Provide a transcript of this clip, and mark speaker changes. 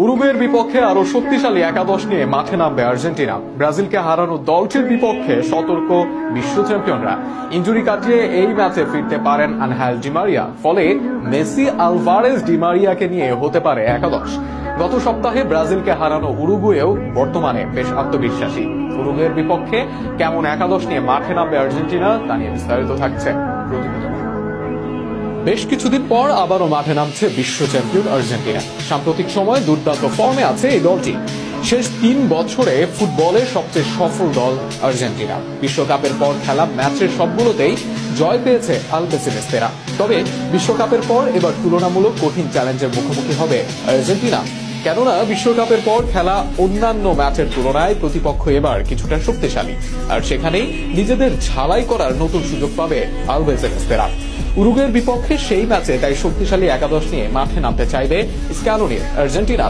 Speaker 1: উরুগুয়ের বিপক্ষে আরো শক্তিশালী একাদশ নিয়ে মাঠে নামবে আর্জেন্টিনা। ব্রাজিলকে হারানো দলটির বিপক্ষে সতর্ক বিশ্ব চ্যাম্পিয়নরা। ইনজুরি কাটিয়ে এই ম্যাচে ফিরতে পারেন আনহেল ডি মারিয়া, ফলে মেসি, আলভারেজ, ডি মারিয়াকে নিয়ে হতে পারে একাদশ। গত সপ্তাহে ব্রাজিলকে হারানো উরুগুয়েও বর্তমানে বেশ আত্মবিশ্বাসী। উরুগুয়ের বিপক্ষে কেমন একাদশ নিয়ে মাঠে নামবে আর্জেন্টিনা তা নিয়ে বিস্তারিত থাকছে প্রতিবেদন। বেশ কিছুদিন পর আবারও মাঠে নামছে বিশ্ব চ্যাম্পিয়ন আর্জেন্টিনা। সাম্প্রতিক সময়ে দুর্দান্ত ফর্মে আছে এই দলটি। শেষ 3 বছরে ফুটবলের সবচেয়ে সফল দল আর্জেন্টিনা। বিশ্বকাপের পর খেলা ম্যাচের সবগুলোতেই জয় পেয়েছে আলবিসেলেস্তেরা। তবে বিশ্বকাপের পর এবার তুলনামূলক কঠিন চ্যালেঞ্জের মুখোমুখি হবে আর্জেন্টিনা। কেননা বিশ্বকাপের পর খেলা অন্যান্য ম্যাচের তুলনায় প্রতিপক্ষ এবার কিছুটা শক্তিশালী, আর সেখানেই নিজেদের ঝালাই করার নতুন সুযোগ পাবে আলবিসেলেস্তেরা। উরুগুয়ের বিপক্ষে সেই ম্যাচে তাই শক্তিশালী একাদশ নিয়ে মাঠে নামতে চাইবে স্ক্যালোনির আর্জেন্টিনা।